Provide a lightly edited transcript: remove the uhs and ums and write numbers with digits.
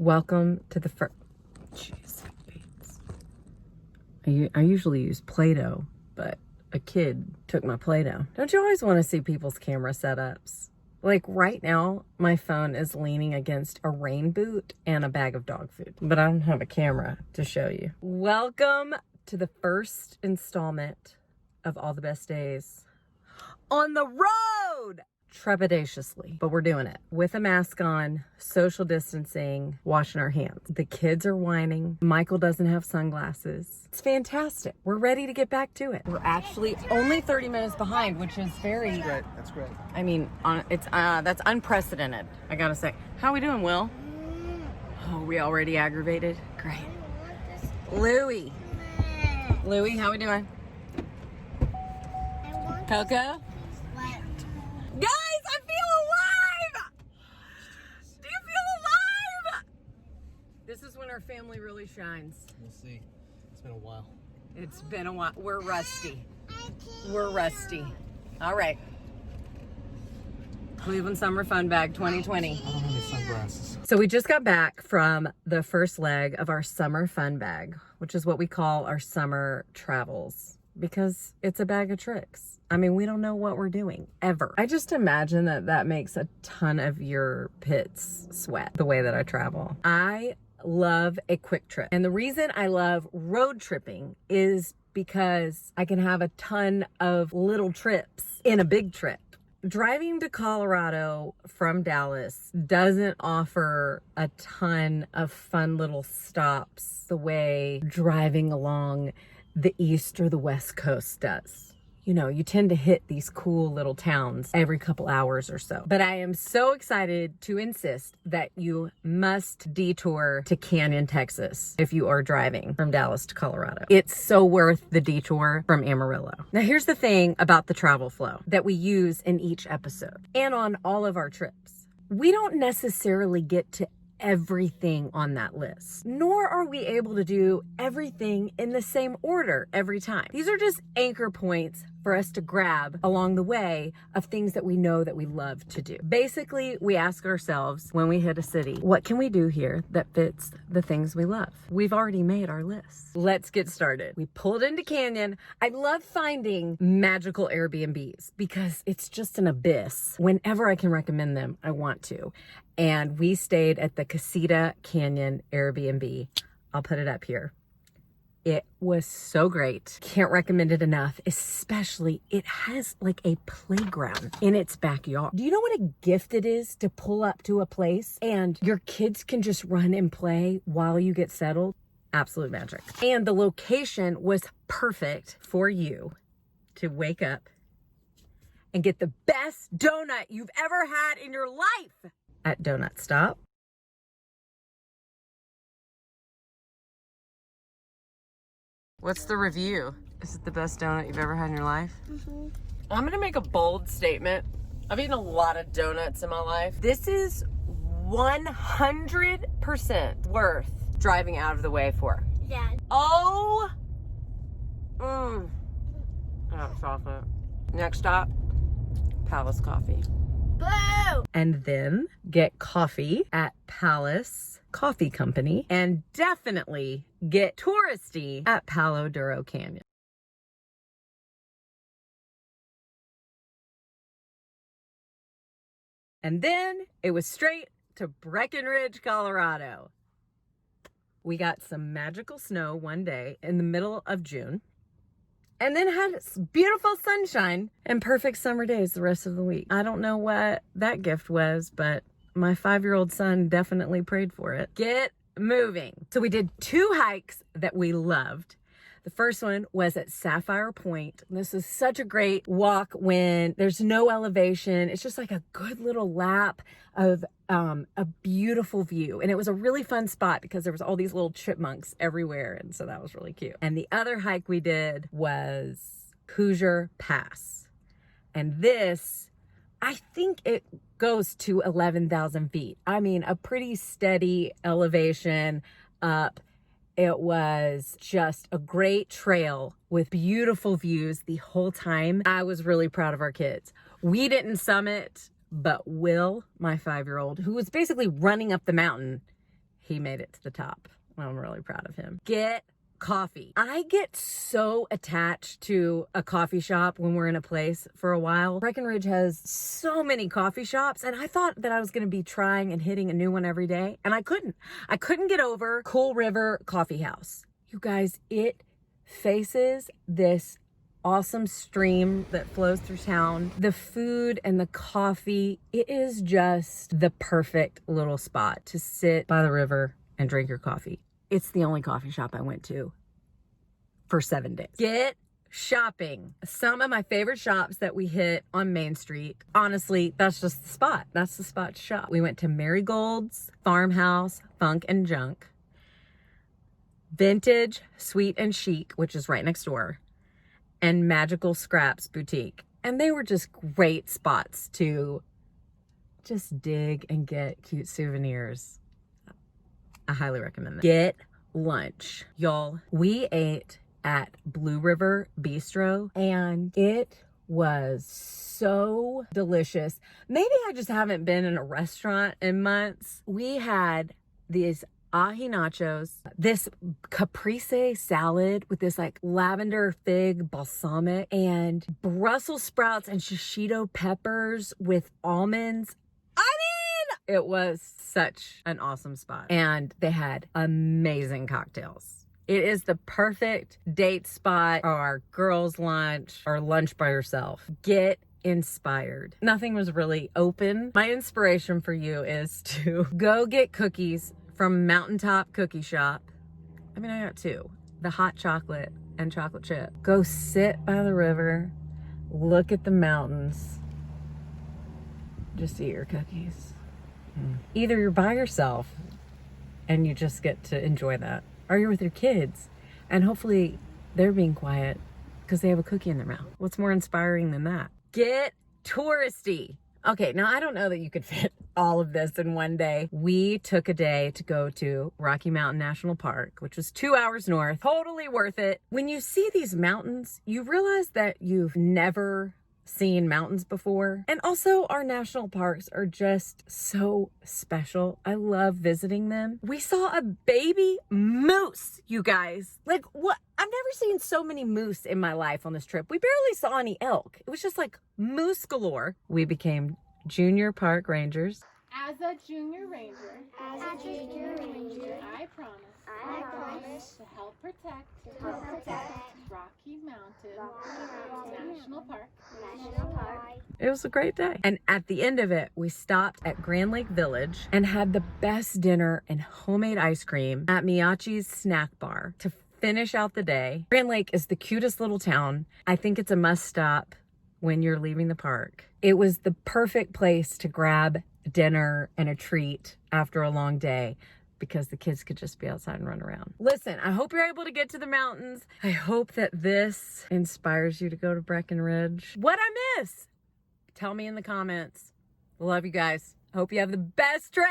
Welcome to the first. Jeez, I usually use Play-Doh, but a kid took my Play-Doh. Don't you always want to see people's camera setups? Like right now, my phone is leaning against a rain boot and a bag of dog food, but I don't have a camera to show you. Welcome to the first installment of All the Best Days on the road. Trepidatiously, but we're doing it with a mask on, social distancing, washing our hands. The kids are whining. Michael doesn't have sunglasses. It's fantastic. We're ready to get back to it. We're actually only 30 minutes behind, which is very great. That's great. I mean, that's unprecedented. I gotta say. How are we doing, Will? Oh, we already aggravated? Great. Louie, how we doing? Coco? Guys, I feel alive! Do you feel alive? This is when our family really shines. We'll see. It's been a while. It's been a while. We're rusty. We're rusty. All right. Cleveland Summer Fun Bag 2020. I don't have any sunglasses. So we just got back from the first leg of our summer fun bag, which is what we call our summer travels, because it's a bag of tricks. I mean, we don't know what we're doing, ever. I just imagine that makes a ton of your pits sweat, the way that I travel. I love a quick trip. And the reason I love road tripping is because I can have a ton of little trips in a big trip. Driving to Colorado from Dallas doesn't offer a ton of fun little stops the way driving along the East or the West Coast does. You know, you tend to hit these cool little towns every couple hours or so. But I am so excited to insist that you must detour to Canyon, Texas, if you are driving from Dallas to Colorado. It's so worth the detour from Amarillo. Now, here's the thing about the travel flow that we use in each episode and on all of our trips. We don't necessarily get to everything on that list, nor are we able to do everything in the same order every time. These are just anchor points for us to grab along the way of things that we know that we love to do. Basically, we ask ourselves when we hit a city, what can we do here that fits the things we love? We've already made our list. Let's get started. We pulled into Canyon. I love finding magical Airbnbs because it's just an abyss. Whenever I can recommend them, I want to. And we stayed at the Casita Canyon Airbnb. I'll put it up here. It was so great. Can't recommend it enough, especially it has like a playground in its backyard. Do you know what a gift it is to pull up to a place and your kids can just run and play while you get settled? Absolute magic. And the location was perfect for you to wake up and get the best donut you've ever had in your life at Donut Stop. What's the review? Is it the best donut you've ever had in your life? Mm-hmm. I'm gonna make a bold statement. I've eaten a lot of donuts in my life. This is 100% worth driving out of the way for. Yeah. Oh! Oh, chocolate. Next stop, Palace Coffee. Boo! And then get coffee at Palace Coffee Company, and definitely get touristy at Palo Duro Canyon. And then it was straight to Breckinridge, Colorado. We got some magical snow one day in the middle of June, and then had beautiful sunshine and perfect summer days the rest of the week. I don't know what that gift was, but my 5-year-old son definitely prayed for it. Get moving. So we did 2 hikes that we loved. The first one was at Sapphire Point. This is such a great walk when there's no elevation. It's just like a good little lap of a beautiful view. And it was a really fun spot because there was all these little chipmunks everywhere. And so that was really cute. And the other hike we did was Hoosier Pass. And this, I think it goes to 11,000 feet. I mean, a pretty steady elevation up. It was just a great trail with beautiful views the whole time. I was really proud of our kids. We didn't summit, but Will, my 5-year-old, who was basically running up the mountain, he made it to the top. I'm really proud of him. Get coffee. I get so attached to a coffee shop when we're in a place for a while. Breckinridge has so many coffee shops, and I thought that I was going to be trying and hitting a new one every day, and I couldn't. I couldn't get over Cool River Coffee House. You guys, it faces this awesome stream that flows through town. The food and the coffee, it is just the perfect little spot to sit by the river and drink your coffee. It's the only coffee shop I went to for 7 days. Get shopping. Some of my favorite shops that we hit on Main Street. Honestly, that's just the spot. That's the spot to shop. We went to Marigold's, Farmhouse, Funk and Junk, Vintage, Sweet and Chic, which is right next door, and Magical Scraps Boutique. And they were just great spots to just dig and get cute souvenirs. I highly recommend that. Get lunch. Y'all, we ate at Blue River Bistro and it was so delicious. Maybe I just haven't been in a restaurant in months. We had these ahi nachos, this caprese salad with this like lavender fig balsamic, and Brussels sprouts and shishito peppers with almonds. It was such an awesome spot. And they had amazing cocktails. It is the perfect date spot or girls' lunch or lunch by yourself. Get inspired. Nothing was really open. My inspiration for you is to go get cookies from Mountaintop Cookie Shop. I mean, I got two. The hot chocolate and chocolate chip. Go sit by the river, look at the mountains, just eat your cookies. Either you're by yourself and you just get to enjoy that, or you're with your kids and hopefully they're being quiet because they have a cookie in their mouth. What's more inspiring than that? Get touristy. Okay, now I don't know that you could fit all of this in one day. We took a day to go to Rocky Mountain National Park, which was 2 hours north. Totally worth it. When you see these mountains, you realize that you've never seen mountains before. And also our national parks are just so special. I love visiting them. We saw a baby moose, you guys. Like what? I've never seen so many moose in my life on this trip. We barely saw any elk. It was just like moose galore. We became junior park rangers. As a junior ranger, I promise to help protect Rocky Mountain National Park. It was a great day. And at the end of it, we stopped at Grand Lake Village and had the best dinner and homemade ice cream at Miyachi's snack bar to finish out the day. Grand Lake is the cutest little town. I think it's a must stop when you're leaving the park. It was the perfect place to grab dinner and a treat after a long day because the kids could just be outside and run around. Listen, I hope you're able to get to the mountains. I hope that this inspires you to go to Breckinridge. What I miss? Tell me in the comments. Love you guys. Hope you have the best trip.